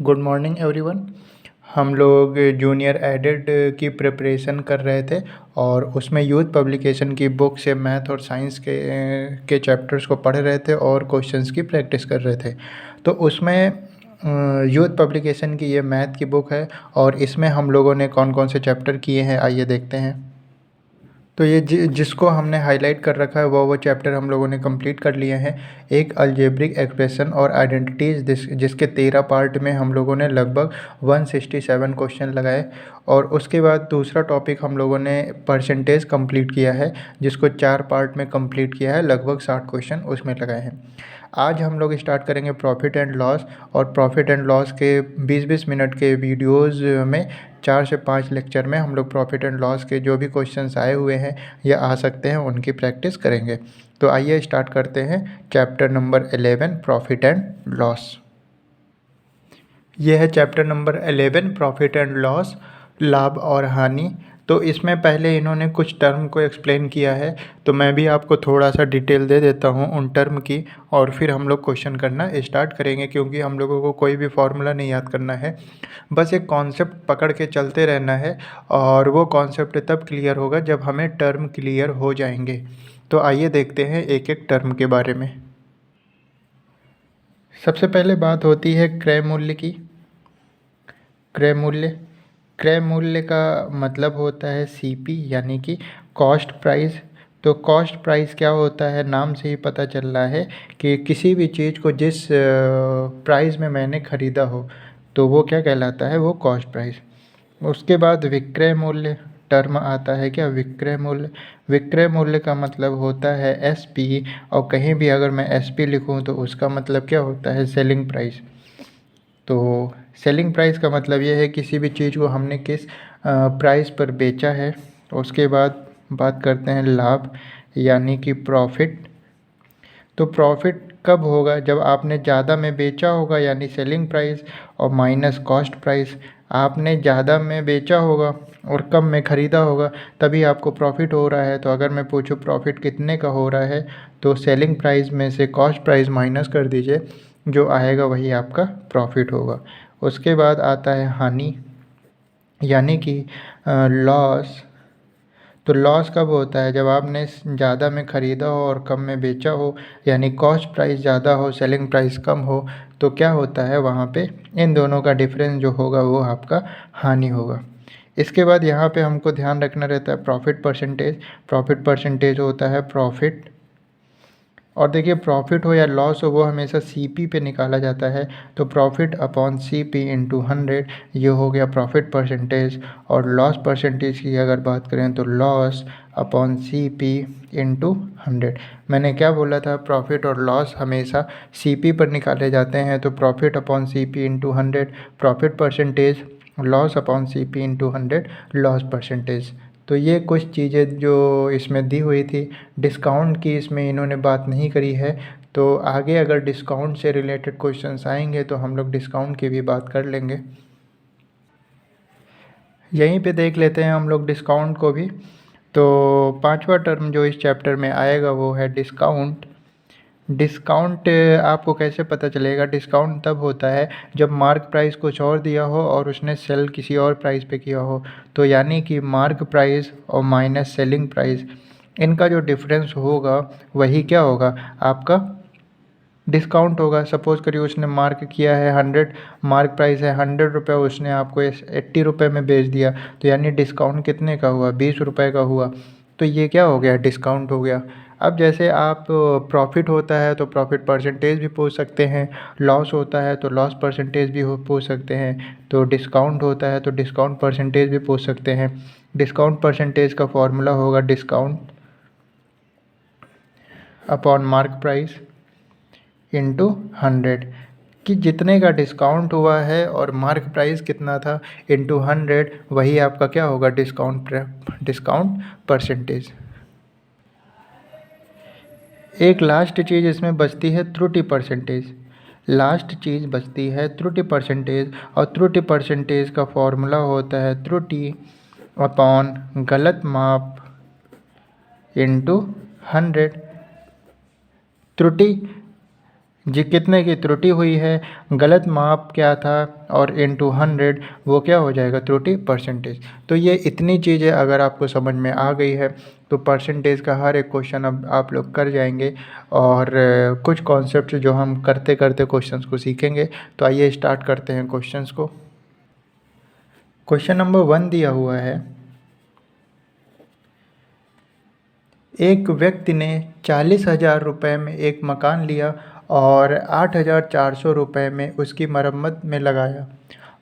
Good morning everyone. हम लोग junior added की प्रिपरेशन कर रहे थे और उसमें यूथ पब्लिकेशन की बुक से मैथ और साइंस के चैप्टर्स को पढ़ रहे थे और क्वेश्चंस की प्रैक्टिस कर रहे थे। तो उसमें यूथ पब्लिकेशन की ये मैथ की बुक है और इसमें हम लोगों ने कौन कौन से चैप्टर किए हैं आइए देखते हैं। तो ये जिसको हमने हाईलाइट कर रखा है वो चैप्टर हम लोगों ने कंप्लीट कर लिए हैं। एक अलजेब्रिक एक्सप्रेशन और आइडेंटिटीज़ जिसके 13 पार्ट में हम लोगों ने लगभग 167 क्वेश्चन लगाए। और उसके बाद दूसरा टॉपिक हम लोगों ने परसेंटेज कंप्लीट किया है जिसको 4 पार्ट में कंप्लीट किया है, लगभग 60 क्वेश्चन उसमें लगाए हैं। आज हम लोग स्टार्ट करेंगे प्रॉफिट एंड लॉस, और प्रॉफिट एंड लॉस के 20-20 मिनट के वीडियोज़ में 4 से 5 लेक्चर में हम लोग प्रॉफिट एंड लॉस के जो भी क्वेश्चंस आए हुए हैं या आ सकते हैं उनकी प्रैक्टिस करेंगे। तो आइए स्टार्ट करते हैं chapter number 11 profit and loss. यह है chapter number 11 profit and loss, लाभ और हानि। तो इसमें पहले इन्होंने कुछ टर्म को एक्सप्लेन किया है, तो मैं भी आपको थोड़ा सा डिटेल दे देता हूँ उन टर्म की, और फिर हम लोग क्वेश्चन करना स्टार्ट करेंगे क्योंकि हम लोगों को कोई भी फार्मूला नहीं याद करना है, बस एक कॉन्सेप्ट पकड़ के चलते रहना है। और वो कॉन्सेप्ट तब क्लियर होगा जब हमें टर्म क्लियर हो जाएंगे। तो आइए देखते हैं एक एक टर्म के बारे में। सबसे पहले बात होती है क्रय मूल्य की। क्रय मूल्य का मतलब होता है सीपी यानी कि कॉस्ट प्राइस। तो कॉस्ट प्राइस क्या होता है, नाम से ही पता चल रहा है कि किसी भी चीज़ को जिस प्राइस में मैंने ख़रीदा हो तो वो क्या कहलाता है, वो कॉस्ट प्राइस। उसके बाद विक्रय मूल्य टर्म आता है। क्या विक्रय मूल्य का मतलब होता है एसपी, और कहीं भी अगर मैं एसपी लिखूं तो उसका मतलब क्या होता है, सेलिंग प्राइस। तो सेलिंग प्राइस का मतलब ये है किसी भी चीज़ को हमने किस प्राइस पर बेचा है। उसके बाद बात करते हैं लाभ यानी कि प्रॉफिट। तो प्रॉफिट कब होगा, जब आपने ज़्यादा में बेचा होगा यानी सेलिंग प्राइस, और माइनस कॉस्ट प्राइस। आपने ज़्यादा में बेचा होगा और कम में ख़रीदा होगा तभी आपको प्रॉफिट हो रहा है। तो अगर मैं पूछूं प्रॉफिट कितने का हो रहा है तो सेलिंग प्राइस में से कॉस्ट प्राइस माइनस कर दीजिए, जो आएगा वही आपका प्रॉफिट होगा। उसके बाद आता है हानि यानी कि लॉस। तो लॉस कब होता है, जब आपने ज़्यादा में ख़रीदा हो और कम में बेचा हो, यानी कॉस्ट प्राइस ज़्यादा हो सेलिंग प्राइस कम हो, तो क्या होता है वहाँ पे इन दोनों का डिफरेंस जो होगा वो आपका हानि होगा। इसके बाद यहाँ पे हमको ध्यान रखना रहता है प्रॉफिट परसेंटेज। प्रॉफिट परसेंटेज होता है प्रॉफिट, और देखिए प्रॉफिट हो या लॉस हो वो हमेशा सीपी पे निकाला जाता है। तो प्रॉफिट अपॉन सीपी इंटू 100, ये हो गया प्रॉफिट परसेंटेज। और लॉस परसेंटेज की अगर बात करें तो लॉस अपॉन सीपी इंटू 100। मैंने क्या बोला था, प्रॉफिट और लॉस हमेशा सीपी पर निकाले जाते हैं। तो profit upon CP into 100 profit percentage, loss upon CP into 100 loss percentage. तो ये कुछ चीज़ें जो इसमें दी हुई थी। डिस्काउंट की इसमें इन्होंने बात नहीं करी है, तो आगे अगर डिस्काउंट से रिलेटेड क्वेश्चंस आएंगे तो हम लोग डिस्काउंट की भी बात कर लेंगे। यहीं पे देख लेते हैं हम लोग डिस्काउंट को भी। तो पांचवा टर्म जो इस चैप्टर में आएगा वो है डिस्काउंट। डिस्काउंट आपको कैसे पता चलेगा, डिस्काउंट तब होता है जब मार्क प्राइस कुछ और दिया हो और उसने सेल किसी और प्राइस पे किया हो। तो यानी कि मार्क प्राइस और माइनस सेलिंग प्राइस, इनका जो डिफरेंस होगा वही क्या होगा, आपका डिस्काउंट होगा। सपोज़ करिए उसने मार्क किया है 100, मार्क प्राइस है 100 रुपये, उसने आपको 80 रुपये में बेच दिया, तो यानी डिस्काउंट कितने का हुआ, 20 रुपये का हुआ। तो ये क्या हो गया, डिस्काउंट हो गया। अब जैसे आप प्रॉफिट होता है तो प्रॉफिट परसेंटेज भी पूछ सकते हैं, लॉस होता है तो लॉस परसेंटेज भी पूछ सकते हैं, तो डिस्काउंट होता है तो डिस्काउंट परसेंटेज भी पूछ सकते हैं। डिस्काउंट परसेंटेज का फॉर्मूला होगा discount upon mark price into 100, कि जितने का डिस्काउंट हुआ है और मार्क प्राइस कितना था इंटू 100, वही आपका क्या होगा, डिस्काउंट परसेंटेज। एक लास्ट चीज़ इसमें बचती है त्रुटि परसेंटेज। लास्ट चीज़ बचती है त्रुटि परसेंटेज, और त्रुटि परसेंटेज का फॉर्मूला होता है त्रुटि अपॉन गलत माप इंटू 100। त्रुटि जी कितने की त्रुटि हुई है, गलत माप क्या था, और इनटू 100 वो क्या हो जाएगा, त्रुटि परसेंटेज। तो ये इतनी चीज़ें अगर आपको समझ में आ गई है तो परसेंटेज का हर एक क्वेश्चन अब आप लोग कर जाएंगे। और कुछ कॉन्सेप्ट जो हम करते करते क्वेश्चंस को सीखेंगे। तो आइए स्टार्ट करते हैं क्वेश्चंस को। क्वेश्चन नंबर 1 दिया हुआ है, एक व्यक्ति ने 40,000 रुपये में एक मकान लिया और 8,400 रुपये में उसकी मरम्मत में लगाया।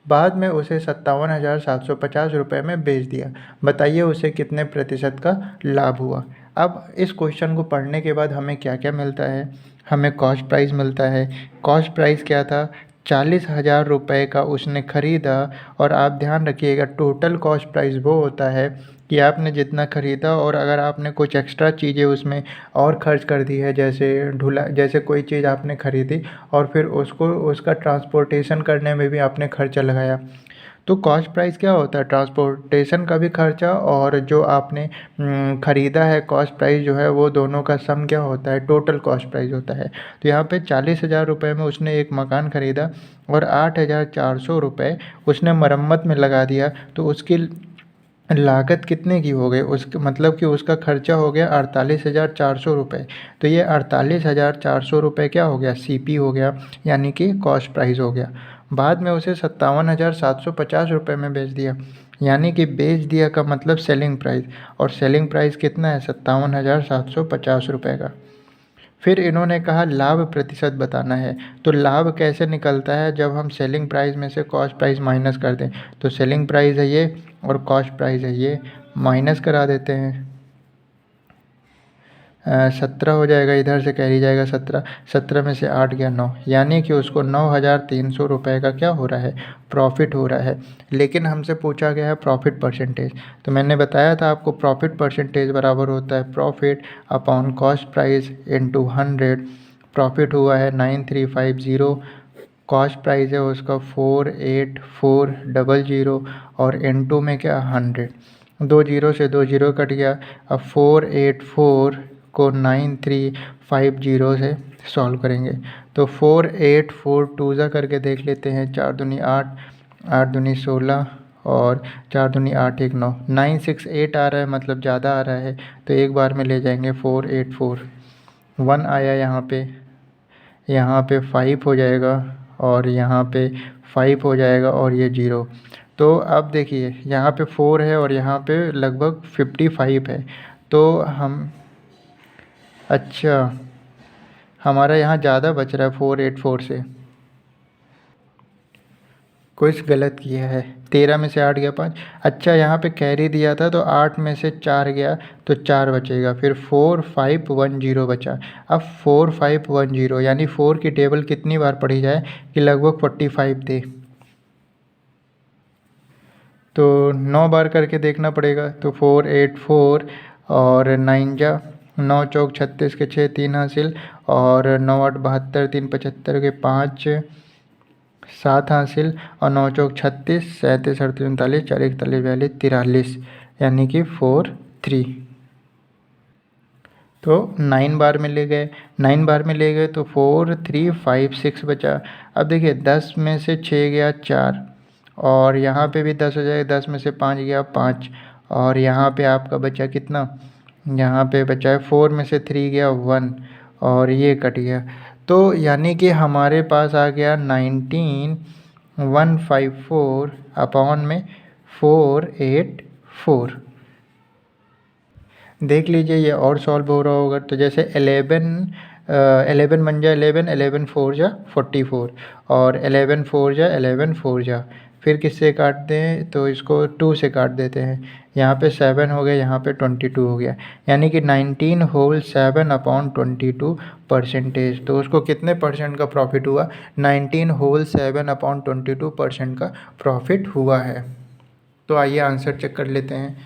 बाद में उसे 57,750 रुपये में बेच दिया। बताइए उसे कितने प्रतिशत का लाभ हुआ। अब इस क्वेश्चन को पढ़ने के बाद हमें क्या क्या मिलता है, हमें कॉस्ट प्राइस मिलता है। कॉस्ट प्राइस क्या था, 40,000 रुपये का उसने ख़रीदा। और आप ध्यान रखिएगा, टोटल कॉस्ट प्राइस वो होता है कि आपने जितना ख़रीदा और अगर आपने कुछ एक्स्ट्रा चीज़ें उसमें और ख़र्च कर दी है, जैसे कोई चीज़ आपने ख़रीदी और फिर उसको उसका ट्रांसपोर्टेशन करने में भी आपने खर्चा लगाया। तो कॉस्ट प्राइस क्या होता है, ट्रांसपोर्टेशन का भी खर्चा और जो आपने ख़रीदा है कॉस्ट प्राइस जो है वो दोनों का सम क्या होता है, टोटल कॉस्ट प्राइस होता है। तो यहाँ पे 40,000 रुपये में उसने एक मकान ख़रीदा और 8,400 रुपये उसने मरम्मत में लगा दिया। तो उसकी लागत कितने की हो गई, उसके मतलब कि उसका खर्चा हो गया 48,400 रुपये। तो ये 48,400 रुपये क्या हो गया, सीपी हो गया, यानी कि कॉस्ट प्राइस हो गया। बाद में उसे 57,750 रुपये में बेच दिया, यानी कि बेच दिया का मतलब सेलिंग प्राइस, और सेलिंग प्राइस कितना है, 57,750 रुपये का। फिर इन्होंने कहा लाभ प्रतिशत बताना है। तो लाभ कैसे निकलता है, जब हम सेलिंग प्राइस में से कॉस्ट प्राइस माइनस कर दें। तो सेलिंग प्राइस है ये और कॉस्ट प्राइस है ये, माइनस करा देते हैं। 17 हो जाएगा, इधर से कैरी जाएगा 17, 17 में से 8 गया 9, यानी कि उसको 9,300 रुपये का क्या हो रहा है, प्रॉफिट हो रहा है। लेकिन हमसे पूछा गया है प्रॉफिट परसेंटेज। तो मैंने बताया था आपको प्रॉफिट परसेंटेज बराबर होता है profit upon cost price into 100। Profit हुआ है 9350, कॉस्ट प्राइस है उसका 48,400 और इनटू में क्या 100। 2 जीरो से 2 जीरो कट गया। अब 484 को 9350 से सॉल्व करेंगे। तो 4842 ज़ा करके देख लेते हैं, 4 दूनी 8, 8 दूनी 16 और 4 दूनी 8 1 9, 968 आ रहा है, मतलब ज़्यादा आ रहा है। तो एक बार में ले जाएंगे 484, 1 आया यहाँ पे 5 हो जाएगा और यहाँ पे 5 हो जाएगा और ये 0। तो अब देखिए यहाँ पे 4 है और यहाँ पे लगभग 55 है। तो हम अच्छा, हमारा यहाँ ज़्यादा बच रहा है 484 से, कुछ गलत किया है। 13 में से 8 गया 5। अच्छा, यहाँ पे कैरी दिया था तो 8 में से 4 गया तो 4 बचेगा, फिर 4510 बचा। अब 4510 यानी 4 की टेबल कितनी बार पढ़ी जाए कि लगभग 45 दे। तो 9 बार करके देखना पड़ेगा। तो 484 और 9 जा 9 चौक 36 के 6 3 हासिल और 9 8 72 3 75 के 5 7 हासिल और 9 चौक 36 37 38 39 4 41 42 43, यानी कि 43। तो 9 बार में ले गए, 9 बार में ले गए तो 4356 बचा। अब देखिए 10 में से 6 गया 4 और यहाँ पे भी 10 हो जाएगा, 10 में से 5 गया 5 और यहाँ पे आपका बचा कितना, यहाँ पे बचा है 4 में से 3 गया 1 और ये कट गया। तो यानी कि हमारे पास आ गया 19,154 अपॉन में 484। देख लीजिए ये और सॉल्व हो रहा होगा। तो जैसे 11 बन जा 11, 11 4 जा 44 और 11 4 जा 11 4 जा, फिर किससे काटते हैं, तो इसको 2 से काट देते हैं। यहाँ पे 7 हो गया, यहाँ पे 22 हो गया, यानी कि 19 होल 7 अपॉन 22 परसेंटेज। तो उसको कितने परसेंट का प्रॉफिट हुआ, 19 होल 7 अपॉन 22% का प्रॉफिट हुआ है। तो आइए आंसर चेक कर लेते हैं।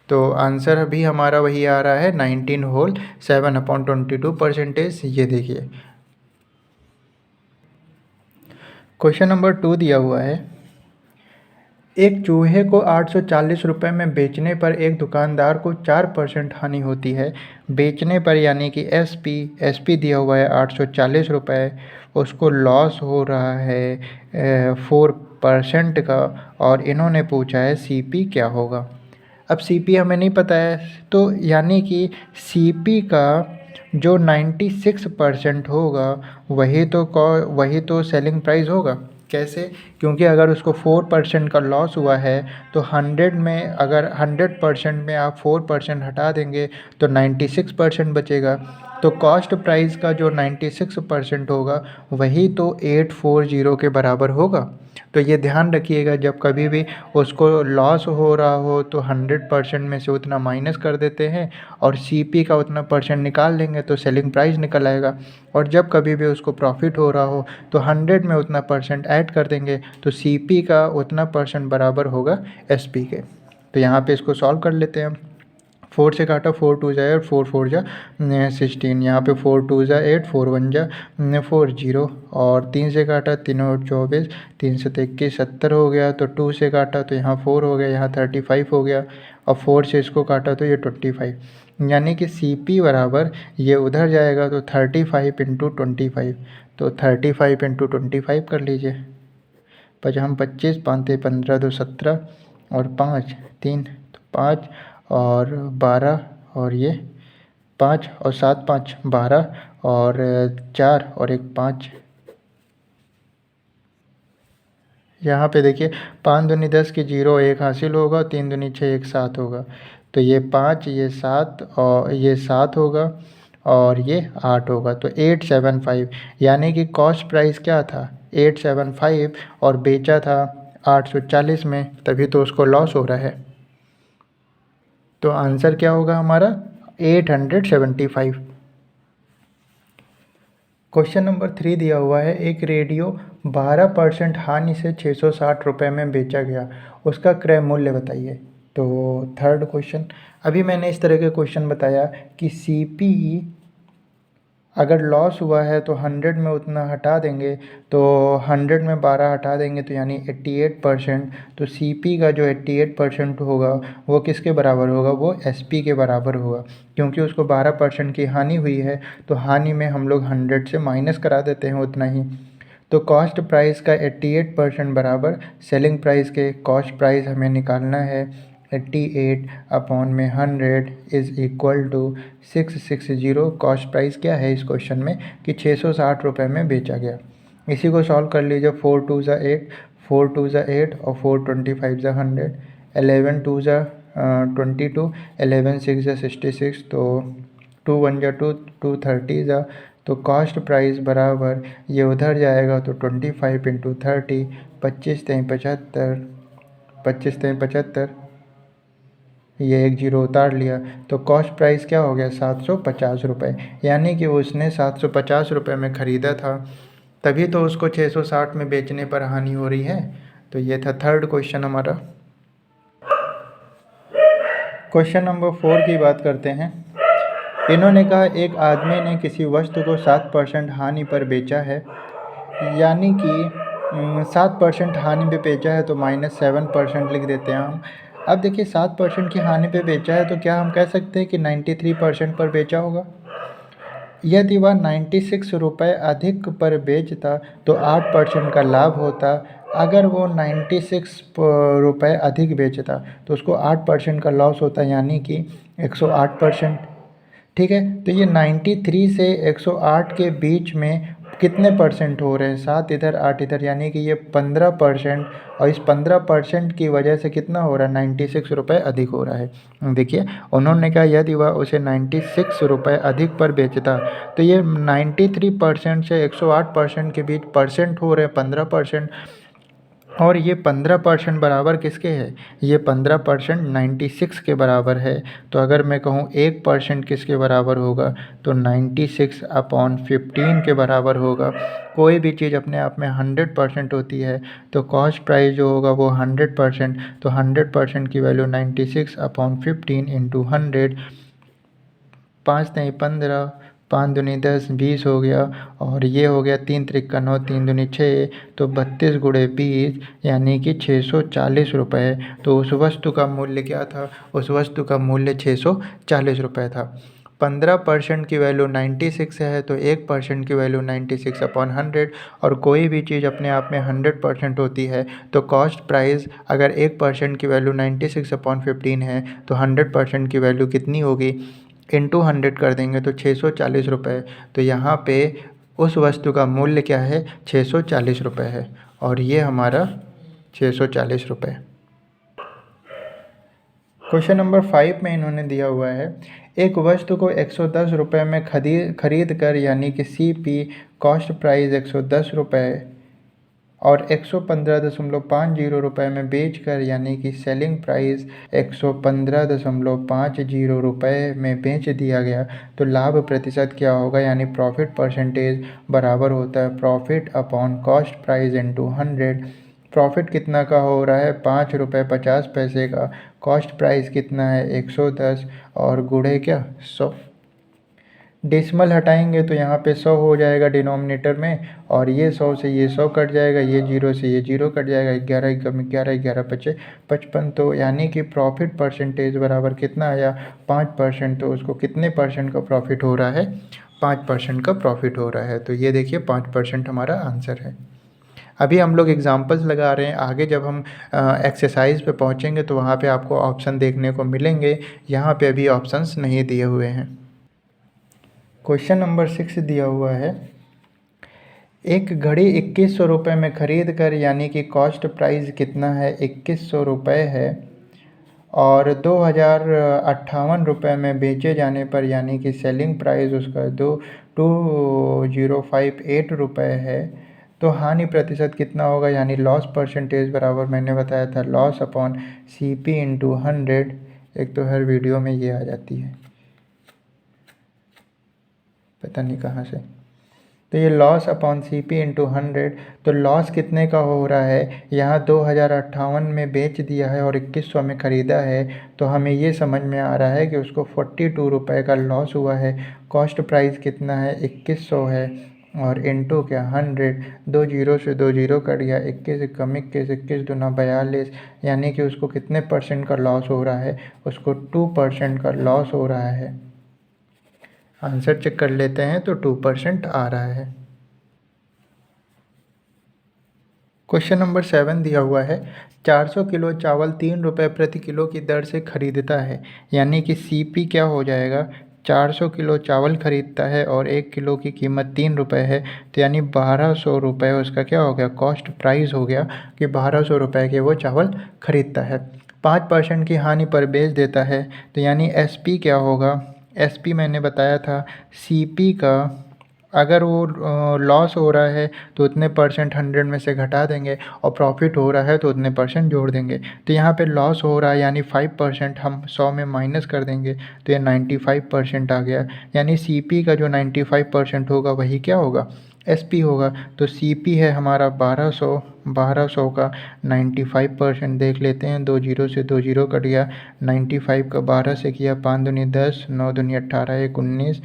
तो आंसर भी हमारा वही आ रहा है 19 होल 7 अपॉन 22 परसेंटेज। ये देखिए क्वेश्चन नंबर 2 दिया हुआ है, एक चूहे को 840 रुपये में बेचने पर एक दुकानदार को 4% हानि होती है। बेचने पर यानी कि एसपी दिया हुआ है 840 रुपये, उसको लॉस हो रहा है 4% का, और इन्होंने पूछा है सीपी क्या होगा। अब सीपी हमें नहीं पता है, तो यानी कि सीपी का जो 96% होगा वही तो सेलिंग प्राइस होगा। कैसे? क्योंकि अगर उसको 4% का लॉस हुआ है तो 100 में, अगर 100% में आप 4% हटा देंगे तो 96% बचेगा। तो कॉस्ट प्राइस का जो 96% होगा वही तो 840 के बराबर होगा। तो ये ध्यान रखिएगा, जब कभी भी उसको लॉस हो रहा हो तो 100% में से उतना माइनस कर देते हैं और सीपी का उतना परसेंट निकाल लेंगे तो सेलिंग प्राइस निकल आएगा। और जब कभी भी उसको प्रॉफिट हो रहा हो तो 100 में उतना परसेंट ऐड कर देंगे तो सीपी का उतना परसेंट बराबर होगा एसपी के। तो यहाँ पे इसको सॉल्व कर लेते हैं हम। 4 से काटा, 4 टू जा 8, 4 4 जा 16, यहाँ पे 4 टू जा 8, 4 1 जा 4 0, और 3 से काटा, 3 और 24, 3 से 21 70 हो गया। तो 2 से काटा तो यहाँ 4 हो गया, यहाँ 35 हो गया, और 4 से इसको काटा तो ये 25, यानी कि सीपी बराबर ये उधर जाएगा तो 35 इंटू 25। तो 35 इंटू 25 कर लीजिए। हम 25, 5 15 तो 17, और 5 3 तो 5, और 12, और ये 5 और 7 5 12, और 4 और 1 5। यहाँ पे देखिए 5 दूनी 10 की 0 1 हासिल होगा, 3 दूनी 6 1 7 होगा। तो ये 5, ये 7 और ये 7 होगा, और ये 8 होगा। तो 875, यानी कि कॉस्ट प्राइस क्या था 875 और बेचा था 840 में, तभी तो उसको लॉस हो रहा है। तो आंसर क्या होगा हमारा 875। क्वेश्चन नंबर 3 दिया हुआ है, एक रेडियो 12% हानि से 660 रुपये में बेचा गया, उसका क्रय मूल्य बताइए। तो थर्ड क्वेश्चन, अभी मैंने इस तरह के क्वेश्चन बताया कि सीपी अगर लॉस हुआ है तो 100 में उतना हटा देंगे, तो 100 में 12 हटा देंगे तो यानी 88%। तो सीपी का जो 88% होगा वो किसके बराबर होगा, वो एसपी के बराबर होगा, क्योंकि उसको 12% की हानि हुई है। तो हानि में हम लोग 100 से माइनस करा देते हैं उतना ही। तो कॉस्ट प्राइस का 88% बराबर सेलिंग प्राइस के, कॉस्ट प्राइस हमें निकालना है 88 अपॉन में 100 is equal to 660। Cost price क्या है इस क्वेश्चन में कि 660 रुपये में बेचा गया। इसी को सॉल्व कर लीजिए। 4 2 ज़ा 8, 4 2 ज़ा 8, और 4 25 ज़ा 100, 11 2 ज़ा 22, 11 6 ज़ा 66, तो 2 1 ज़ा 2, 2 30 ज़ा। तो कॉस्ट प्राइस बराबर ये उधर जाएगा तो 25 इंटू 30, 25 3 75, 25 3 75, ये एक जीरो उतार लिया। तो कॉस्ट प्राइस क्या हो गया 750 रुपये, यानी कि उसने 750 रुपये में ख़रीदा था, तभी तो उसको 660 में बेचने पर हानि हो रही है। तो ये था थर्ड क्वेश्चन हमारा। क्वेश्चन नंबर 4 की बात करते हैं। इन्होंने कहा एक आदमी ने किसी वस्तु को 7% हानि पर बेचा है, यानी कि 7% हानि पे बेचा है तो -7% लिख देते हैं हम। अब देखिए 7% की हानि पे बेचा है तो क्या हम कह सकते हैं कि 93% पर बेचा होगा। यदि वह 96 रुपये अधिक पर बेचता तो 8% का लाभ होता। अगर वो 96 रुपये अधिक बेचता तो उसको 8% का लॉस होता, यानी कि 108%। ठीक है, तो ये 93 से 108 के बीच में कितने परसेंट हो रहे हैं, 7 इधर 8 इधर, यानी कि ये 15%, और इस 15% की वजह से कितना हो रहा है 96 रुपये अधिक हो रहा है। देखिए उन्होंने कहा यदि वह उसे 96 रुपये अधिक पर बेचता, तो ये 93% से 108% के बीच परसेंट हो रहे हैं 15%, और ये 15% बराबर किसके है, ये 15% 96 के बराबर है। तो अगर मैं कहूँ 1% किसके बराबर होगा तो 96 अपॉन 15 के बराबर होगा। कोई भी चीज़ अपने आप में 100% होती है, तो कॉस्ट प्राइस जो होगा वो 100%, तो 100% की वैल्यू 96 अपॉन 15 इंटू 100, 5 नहीं 15, पाँच दूनी 10, 20 हो गया, और ये हो गया 3 त्रिक्का 9, 3 दूनी 6, तो 32 गुणे 20 यानी कि 640 रुपये। तो उस वस्तु का मूल्य क्या था? उस वस्तु का मूल्य 640 रुपये था। 15% की वैल्यू 96 है, तो 1% की वैल्यू 96/100, और कोई भी चीज़ अपने आप में 100% होती है, तो कॉस्ट प्राइस अगर 1% की वैल्यू 96/15 है, तो 100% की वैल्यू कितनी होगी? इंटू 100 कर देंगे तो 640 रुपये। तो यहाँ पे उस वस्तु का मूल्य क्या है? 640 रुपये है, और ये हमारा 640 रुपये। क्वेश्चन नंबर 5 में इन्होंने दिया हुआ है, एक वस्तु को 110 रुपये में खरीद कर यानी कि CP कॉस्ट प्राइस 110 रुपये और 115.50 रुपये में बेच कर यानी कि सेलिंग प्राइस 115.50 रुपये में बेच दिया गया, तो लाभ प्रतिशत क्या होगा? यानी प्रॉफिट परसेंटेज बराबर होता है profit upon cost price into 100। Profit कितना का हो रहा है? 5 रुपये 50 पैसे का। कॉस्ट प्राइस कितना है? 110, और गुणे क्या? 100। डेसिमल हटाएंगे तो यहाँ पे 100 हो जाएगा डिनोमिनेटर में, और ये 100 से ये 100 कट जाएगा, ये 0 से ये 0 कट जाएगा, 11 एकम 11, 11 पचे 55। तो यानी कि प्रॉफिट परसेंटेज बराबर कितना आया? 5%। तो उसको कितने परसेंट का प्रॉफिट हो रहा है? 5% का प्रॉफिट हो रहा है। तो ये देखिए 5% हमारा आंसर है। अभी हम लोग एग्जांपल्स लगा रहे हैं, आगे जब हम एक्सरसाइज पे पहुंचेंगे तो वहाँ पे आपको ऑप्शन देखने को मिलेंगे। यहाँ पे अभी ऑप्शंस नहीं दिए हुए हैं। क्वेश्चन नंबर 6 दिया हुआ है, एक घड़ी 2100 रुपये में ख़रीद कर यानी कि कॉस्ट प्राइस कितना है? 2100 रुपये है, और 2058 रुपये में बेचे जाने पर यानी कि सेलिंग प्राइस उसका 2058 रुपये है, तो हानि प्रतिशत कितना होगा? यानी लॉस परसेंटेज बराबर मैंने बताया था लॉस अपॉन CP इंटू 100। एक तो हर वीडियो में ये आ जाती है, पता नहीं कहाँ से। तो ये लॉस अपॉन CP इंटू 100, तो लॉस कितने का हो रहा है? यहाँ 2058 में बेच दिया है और 2100 में ख़रीदा है, तो हमें ये समझ में आ रहा है कि उसको 42 रुपये का लॉस हुआ है। कॉस्ट प्राइस कितना है? 2100 है, और इंटू क्या? 100। 2 जीरो से 2 जीरो कट गया, 21 एकम 21, 21 दूना 42, यानी कि उसको कितने परसेंट का लॉस हो रहा है? उसको 2% का लॉस हो रहा है। आंसर चेक कर लेते हैं, तो 2% आ रहा है। क्वेश्चन नंबर 7 दिया हुआ है, 400 किलो चावल 3 रुपये प्रति किलो की दर से खरीदता है, यानी कि CP क्या हो जाएगा? 400 किलो चावल खरीदता है और 1 किलो की कीमत 3 रुपये है, तो यानी 1200 रुपये उसका क्या हो गया? कॉस्ट प्राइस हो गया कि 1200 रुपये के वो चावल खरीदता है। 5% की हानि पर बेच देता है, तो यानी SP क्या होगा? SP मैंने बताया था CP का, अगर वो लॉस हो रहा है तो उतने परसेंट 100 में से घटा देंगे, और प्रॉफिट हो रहा है तो उतने परसेंट जोड़ देंगे। तो यहाँ पे लॉस हो रहा है यानी 5% हम 100 में माइनस कर देंगे, तो ये 95% आ गया। यानी CP का जो 95% होगा वही क्या होगा? SP होगा। तो CP है हमारा 1200, 1200 का 95% देख लेते हैं। 2 जीरो से 2 जीरो कट गया, 95 का 12 से किया, 5 दूनी 10, 9 दूनी 18, 1 19,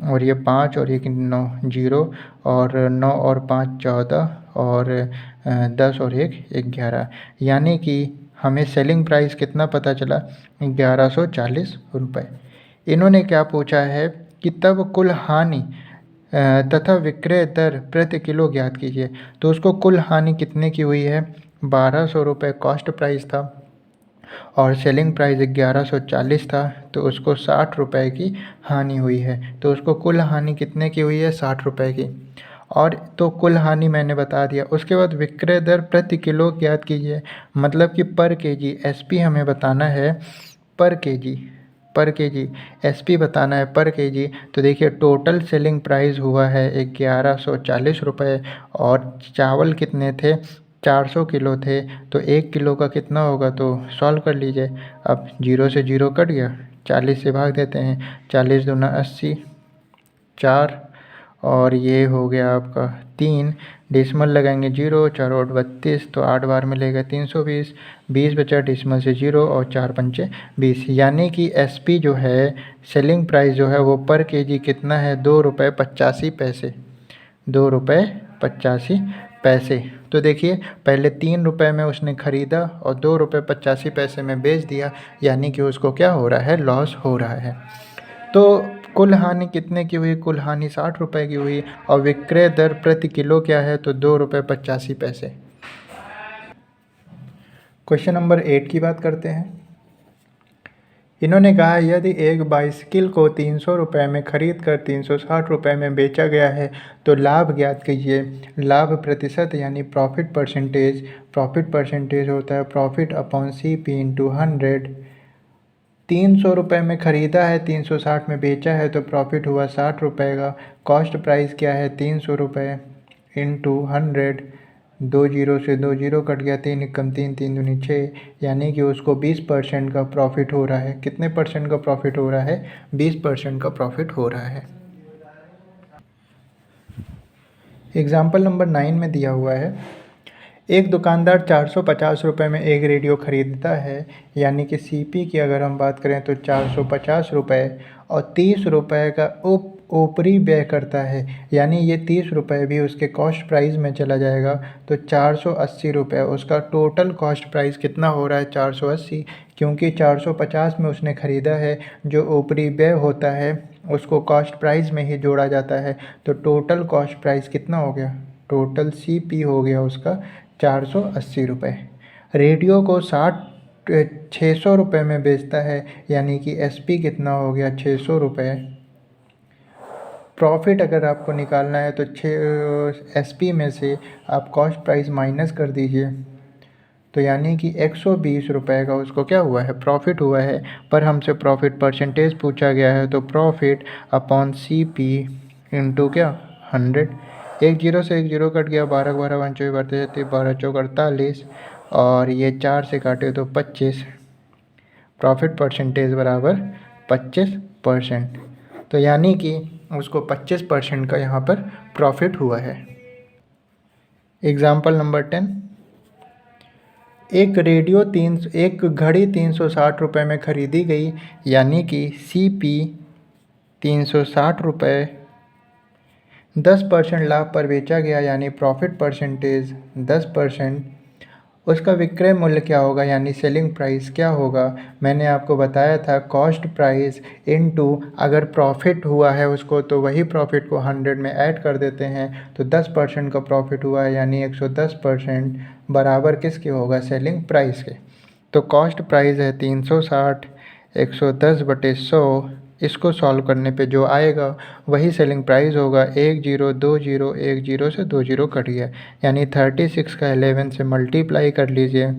और ये 5 और 1 9 जीरो, और 9 और 5 14, और 10 और 1 11, यानी कि हमें सेलिंग प्राइस कितना पता चला? 1140 रुपये। इन्होंने क्या पूछा है कि तब कुल हानि तथा विक्रय दर प्रति किलो ज्ञात कीजिए। तो उसको कुल हानि कितने की हुई है? 1200 रुपये कॉस्ट प्राइस था, और सेलिंग प्राइस 1140 था, तो उसको 60 रुपये की हानि हुई है। तो उसको कुल हानि कितने की हुई है? 60 रुपये की। और तो कुल हानि मैंने बता दिया। उसके बाद विक्रय दर प्रति किलो ज्ञात कीजिए, मतलब कि पर केजी। SP हमें बताना है पर केजी, पर केजी SP बताना है पर केजी। तो देखिए टोटल सेलिंग प्राइस हुआ है 1140 रुपये, और चावल कितने थे? 400 किलो थे, तो 1 किलो का कितना होगा? तो सॉल्व कर लीजिए। अब 0 से 0 कट गया, 40 से भाग देते हैं, 40 दूना 80, 4, और ये हो गया आपका 3, डेसिमल लगाएंगे 0, 4 और 32, तो 8 बार मिलेगा 320, 20 बचा डेसिमल से 0 और 4 पंचे 20, यानी कि एसपी जो है सेलिंग प्राइस जो है वो पर केजी कितना है, 2 रुपये 85 पैसे, 2 रुपये 85 पैसे। तो देखिए पहले 3 रुपये में उसने ख़रीदा और 2 रुपये 85 पैसे में बेच दिया, यानी कि उसको क्या हो रहा है, लॉस हो रहा है। तो कुल हानि कितने की हुई, कुल हानि 60 रुपये की हुई और विक्रय दर प्रति किलो क्या है, तो 2 रुपये 85 पैसे। क्वेश्चन नंबर 8 की बात करते हैं। इन्होंने कहा यदि एक बाइसिकल को 300 रुपये में खरीद कर 360 रुपये में बेचा गया है तो लाभ ज्ञात कीजिए। लाभ प्रतिशत यानी प्रॉफिट परसेंटेज, प्रॉफिट परसेंटेज होता है प्रॉफिट अपॉन CP इंटू 100। 300 रुपये में ख़रीदा है, 360 में बेचा है तो प्रॉफिट हुआ 60 रुपये का। कॉस्ट प्राइस क्या है, 300 रुपये इंटू 100, 2 जीरो से 2 जीरो कट गया, 3 एकम 3, 3 दूनी 6, यानी कि उसको 20% का प्रॉफिट हो रहा है। कितने परसेंट का प्रॉफिट हो रहा है, 20% का प्रॉफिट हो रहा है। एग्जाम्पल नंबर 9 में दिया हुआ है, एक दुकानदार 450 रुपये में एक रेडियो ख़रीदता है, यानी कि CP की अगर हम बात करें तो 450 रुपये और 30 रुपये का ऊपरी व्यय करता है, यानी ये 30 रुपये भी उसके कॉस्ट प्राइस में चला जाएगा तो 480 रुपये उसका टोटल कॉस्ट प्राइस कितना हो रहा है, 480, क्योंकि 450 में उसने ख़रीदा है, जो ऊपरी व्यय होता है उसको कॉस्ट प्राइस में ही जोड़ा जाता है, तो टोटल कॉस्ट प्राइस कितना हो गया, टोटल CP हो गया उसका 480 रुपये। रेडियो को 600 रुपये में बेचता है, यानी कि SP कितना हो गया, 600 रुपये। प्रॉफिट अगर आपको निकालना है तो SP में से आप कॉस्ट प्राइस माइनस कर दीजिए, तो यानी कि 120 रुपये का उसको क्या हुआ है, प्रॉफिट हुआ है। पर हमसे प्रॉफिट परसेंटेज पूछा गया है, तो प्रॉफिट अपॉन CP इंटू क्या 100, 1 जीरो से 1 जीरो कट गया, 12 12 पंचों बढ़ते जाते, 12 चौक 48 और ये 4 से काटे तो 25, प्रॉफिट परसेंटेज बराबर 25%, तो यानी कि उसको 25% का यहाँ पर प्रॉफिट हुआ है। एग्ज़ाम्पल नंबर 10, एक घड़ी 360 रुपये में ख़रीदी गई, यानी कि CP 360 रुपये, 10% लाभ पर बेचा गया, यानी प्रॉफिट परसेंटेज 10%। उसका विक्रय मूल्य क्या होगा, यानी सेलिंग प्राइस क्या होगा, मैंने आपको बताया था कॉस्ट प्राइस इनटू अगर प्रॉफिट हुआ है उसको तो वही प्रॉफिट को 100 में ऐड कर देते हैं, तो 10% का प्रॉफिट हुआ है, यानी 110% बराबर किसके होगा, सेलिंग प्राइस के। तो कॉस्ट प्राइस है 360, 110/100, इसको सॉल्व करने पे जो आएगा वही सेलिंग प्राइस होगा। 1 जीरो 2 जीरो, 1 जीरो से 2 जीरो कट गया, यानी 36 का 11 से मल्टीप्लाई कर लीजिए,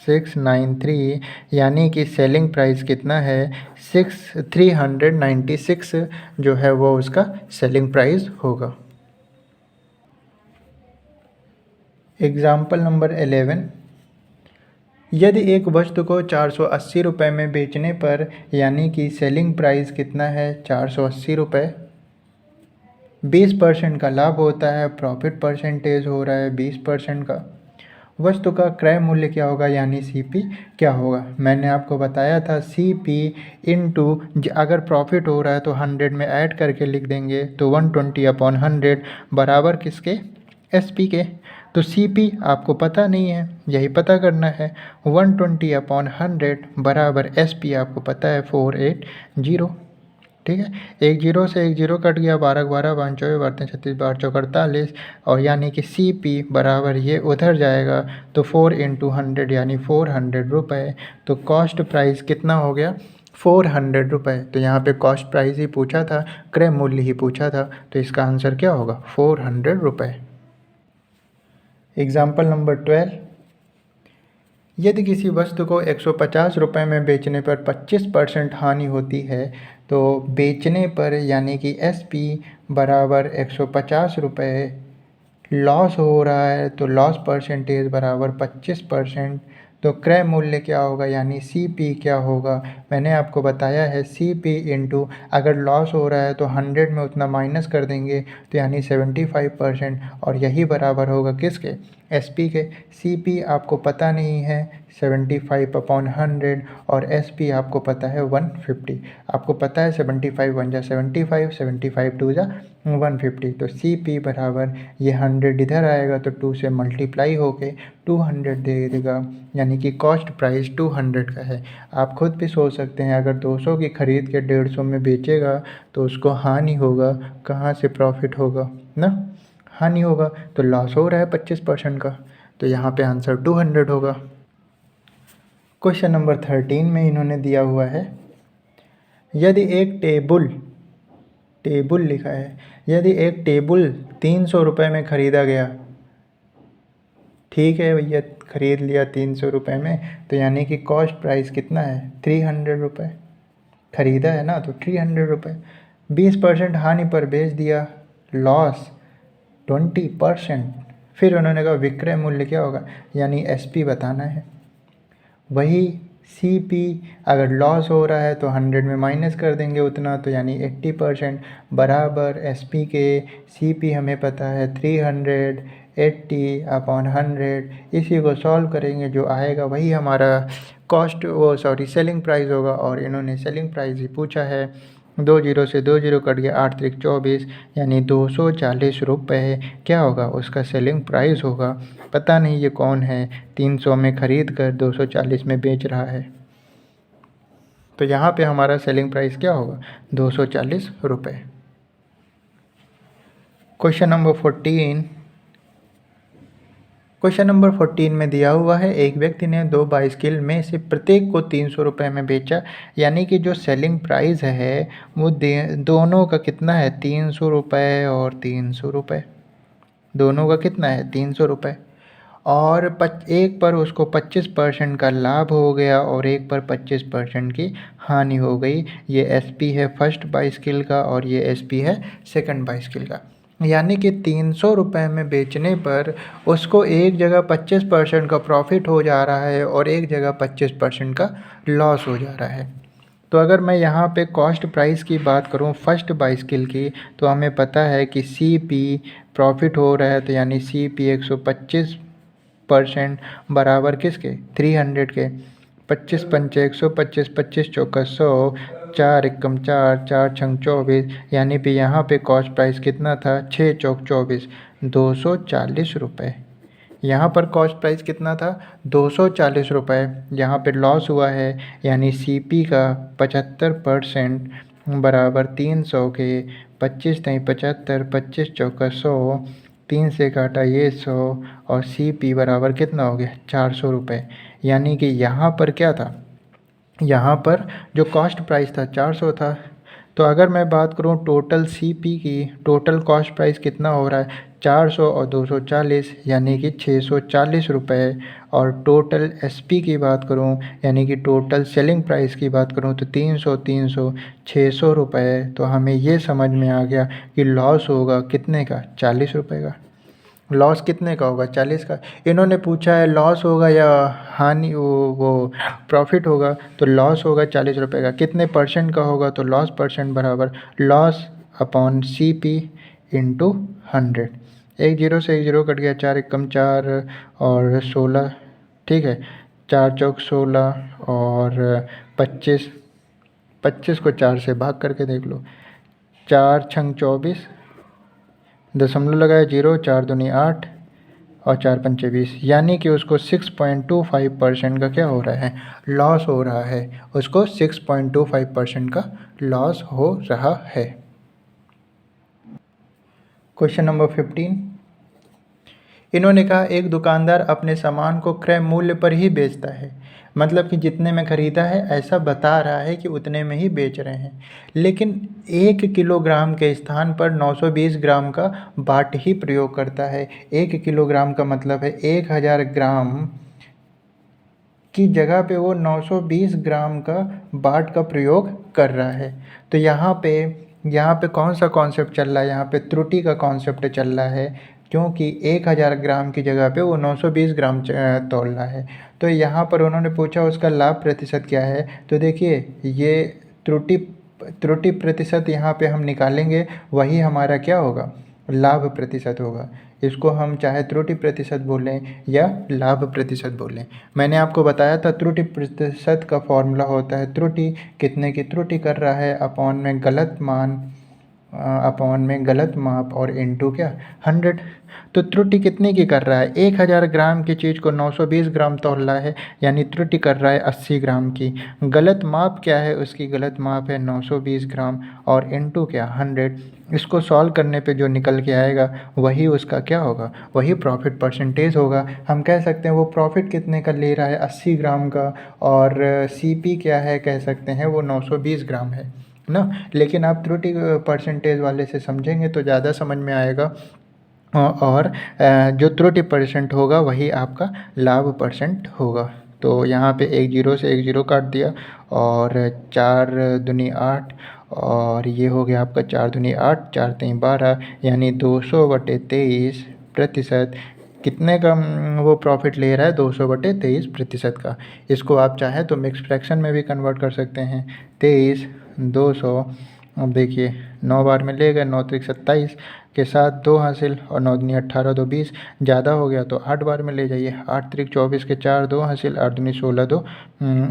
693, यानी कि सेलिंग प्राइस कितना है, 396 जो है वो उसका सेलिंग प्राइस होगा। एग्ज़ाम्पल नंबर 11, यदि एक वस्तु को 480 रुपये में बेचने पर, यानी कि सेलिंग प्राइस कितना है, 480 रुपये, 20% का लाभ होता है, प्रॉफिट परसेंटेज हो रहा है 20% का। वस्तु का क्रय मूल्य क्या होगा, यानी CP क्या होगा, मैंने आपको बताया था CP इंटू अगर प्रॉफिट हो रहा है तो 100 में ऐड करके लिख देंगे, तो 120/100 बराबर किसके, SP के। तो CP आपको पता नहीं है, यही पता करना है, 120/100 बराबर SP आपको पता है 480, ठीक है। 1 जीरो से 1 जीरो कट गया, 12 12 5 चौबीस बढ़ते 36, 12 चौक 48 और यानी कि CP बराबर ये उधर जाएगा तो 4 इंटू 100 यानी 400 रुपये। तो कॉस्ट प्राइस कितना हो गया, 400 रुपये। तो यहाँ पे कॉस्ट प्राइस ही पूछा था, क्रय मूल्य ही पूछा था, तो इसका आंसर क्या होगा, 400 रुपये। एग्ज़ाम्पल नंबर 12, यदि किसी वस्तु को 150 रुपये में बेचने पर 25% हानि होती है, तो बेचने पर यानी कि SP बराबर 150 रुपये लॉस हो रहा है, तो लॉस परसेंटेज बराबर 25%, तो क्रय मूल्य क्या होगा यानी CP क्या होगा, मैंने आपको बताया है CP इंटू अगर लॉस हो रहा है तो 100 में उतना माइनस कर देंगे तो यानी 75%, और यही बराबर होगा किसके, SP के। CP आपको पता नहीं है 75/100 और SP आपको पता है 150। आपको पता है 75 वन जा 75, 75 टू जा 150, तो CP बराबर ये 100 इधर आएगा तो 2 से मल्टीप्लाई होके 200 दे देगा, यानी कि कॉस्ट प्राइस 200 का है। आप खुद भी सोच सकते हैं अगर 200 की खरीद के 150 में बेचेगा तो उसको हानि होगा, कहाँ से प्रॉफिट होगा ना, हानि होगा। तो लॉस हो रहा है 25% का, तो यहाँ पे आंसर 200 होगा। क्वेश्चन नंबर 13 में इन्होंने दिया हुआ है, यदि एक टेबुल लिखा है, यदि एक टेबुल 300 रुपये में ख़रीदा गया, ठीक है भैया ख़रीद लिया 300 रुपये में, तो यानी कि कॉस्ट प्राइस कितना है 300 रुपये, ख़रीदा है ना तो 300 रुपये। 20% हानि पर बेच दिया, लॉस 20%। फिर उन्होंने कहा विक्रय मूल्य क्या होगा, यानी SP बताना है। वही CP अगर लॉस हो रहा है तो 100 में माइनस कर देंगे उतना, तो यानी 80% बराबर SP के CP हमें पता है 380/100। इसी को सॉल्व करेंगे, जो आएगा वही हमारा सेलिंग प्राइस होगा, और इन्होंने सेलिंग प्राइस ही पूछा है। 2 जीरो से 2 जीरो कट गया, 8 त्रिक 24, यानी 240 रुपये क्या होगा उसका सेलिंग प्राइस होगा। पता नहीं ये कौन है 300 में ख़रीद कर 240 में बेच रहा है, तो यहाँ पे हमारा सेलिंग प्राइस क्या होगा 240 रुपये। क्वेश्चन नंबर 14 में दिया हुआ है, एक व्यक्ति ने 2 बाइसिकल में से प्रत्येक को 300 रुपये में बेचा, यानी कि जो सेलिंग प्राइस है वो दोनों का कितना है 300 रुपये और 300 रुपये, दोनों का कितना है 300 रुपये। और एक पर उसको 25% का लाभ हो गया और एक पर 25% की हानि हो गई। ये SP है फर्स्ट बाइसिकल का और ये SP है सेकंड बाइसिकल का, यानी कि 300 रुपये में बेचने पर उसको एक जगह 25% का प्रॉफिट हो जा रहा है और एक जगह 25% का लॉस हो जा रहा है। तो अगर मैं यहाँ पे कॉस्ट प्राइस की बात करूँ फर्स्ट बाइसिकल की, तो हमें पता है कि CP प्रॉफिट हो रहा है, तो यानी CP 125% बराबर किसके 300 के। 25 पंचे 125, 25 चौका 100, 4 एकम 4, 4 छंग 24, यानी कि यहाँ पे कॉस्ट प्राइस कितना था 6 चौक 24, 240 रुपये। यहाँ पर कॉस्ट प्राइस कितना था 240 रुपये। यहाँ पे लॉस हुआ है, यानी CP का 75% बराबर 300 के 25 नहीं 75, 25 चौका 100, 3 से काटा ये 100, और CP बराबर कितना हो गया 400 रुपये। यानी कि यहाँ पर क्या था, यहाँ पर जो कॉस्ट प्राइस था 400 था। तो अगर मैं बात करूँ टोटल CP की, टोटल कॉस्ट प्राइस कितना हो रहा है 400 और 240, यानी कि 640 रुपये। और टोटल SP की बात करूँ, यानी कि टोटल सेलिंग प्राइस की बात करूँ, तो 300 300 600 रुपये। तो हमें ये समझ में आ गया कि लॉस होगा कितने का 40 रुपये का। लॉस कितने का होगा 40 का। इन्होंने पूछा है लॉस होगा या हानि वो प्रॉफिट होगा, तो लॉस होगा 40 रुपये का। कितने परसेंट का होगा, तो लॉस परसेंट बराबर loss upon CP into 100। 1 zero से 1 जीरो कट गया, 4 एकम 4 और 16, ठीक है 4 चौक 16 और 25, 25 को 4 से भाग करके देख लो, 4 छंग 24, दशमलव लगाया 0, 4 दूनी 8 और 4 पंचे 20, यानी कि उसको 6.25% का क्या हो रहा है लॉस हो रहा है, उसको 6.25% का लॉस हो रहा है। क्वेश्चन नंबर 15, इन्होंने कहा एक दुकानदार अपने सामान को क्रय मूल्य पर ही बेचता है, मतलब कि जितने में ख़रीदा है ऐसा बता रहा है कि उतने में ही बेच रहे हैं, लेकिन 1 किलोग्राम के स्थान पर 920 ग्राम का बाट ही प्रयोग करता है। 1 किलोग्राम का मतलब है 1000 ग्राम की जगह पे वो 920 ग्राम का बाट का प्रयोग कर रहा है। तो यहाँ पे कौन सा कॉन्सेप्ट चल रहा है, यहाँ पे त्रुटि का कॉन्सेप्ट चल रहा है, क्योंकि 1000 ग्राम की जगह पे वो 920 ग्राम तौल रहा है। तो यहाँ पर उन्होंने पूछा उसका लाभ प्रतिशत क्या है। तो देखिए ये त्रुटि त्रुटि प्रतिशत यहाँ पे हम निकालेंगे, वही हमारा क्या होगा, लाभ प्रतिशत होगा। इसको हम चाहे त्रुटि प्रतिशत बोलें या लाभ प्रतिशत बोलें। मैंने आपको बताया था त्रुटि प्रतिशत का फॉर्मूला होता है त्रुटि कितने की त्रुटि कर रहा है अपॉन में गलत मान, अपॉन में गलत माप और इनटू क्या 100। तो त्रुटि कितने की कर रहा है, 1000 ग्राम की चीज़ को 920 ग्राम तौल रहा है, यानी त्रुटि कर रहा है 80 ग्राम की। गलत माप क्या है, उसकी गलत माप है 920 ग्राम और इनटू क्या 100। इसको सॉल्व करने पे जो निकल के आएगा वही उसका क्या होगा, वही प्रॉफिट परसेंटेज होगा। हम कह सकते हैं वो प्रॉफिट कितने का ले रहा है, 80 ग्राम का, और सीपी क्या है कह सकते हैं वो 920 ग्राम है ना। लेकिन आप त्रुटि परसेंटेज वाले से समझेंगे तो ज़्यादा समझ में आएगा। और जो त्रुटि परसेंट होगा वही आपका लाभ परसेंट होगा। तो यहाँ पे एक जीरो से एक जीरो काट दिया और 4 दूनी 8 और ये हो गया आपका 4 दूनी 8 4 तीन 12, यानी 200/23% कितने का वो प्रॉफिट ले रहा है, 200/23% का। इसको आप चाहें तो मिक्स फ्रैक्शन में भी कन्वर्ट कर सकते हैं। 23 200, अब देखिए 9 बार में ले गए, 9 त्रिक 27 के साथ 2 हासिल और 9 दूनी 18 2 20, ज़्यादा हो गया तो 8 बार में ले जाइए। 8 त्रिक 24 के 4 2 हासिल, 8 दूनी 16 2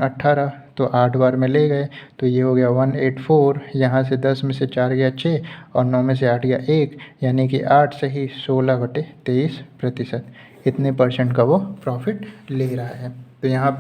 18, तो 8 बार में ले गए तो ये हो गया 184। यहाँ से 10 में से 4 गया 6 और 9 में से 8 गया 1, यानी कि 8 से ही 16/23%, इतने परसेंट का वो प्रॉफिट ले रहा है। तो यहाँ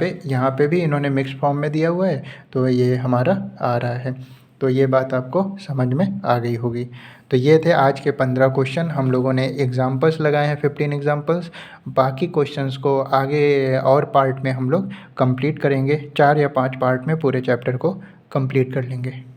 पे भी इन्होंने मिक्स फॉर्म में दिया हुआ है, तो ये हमारा आ रहा है। तो ये बात आपको समझ में आ गई होगी। तो ये थे आज के 15 क्वेश्चन। हम लोगों ने एग्जाम्पल्स लगाए हैं, 15 एग्जाम्पल्स। बाकी क्वेश्चंस को आगे और पार्ट में हम लोग कंप्लीट करेंगे, 4 या 5 पार्ट में पूरे चैप्टर को कंप्लीट कर लेंगे।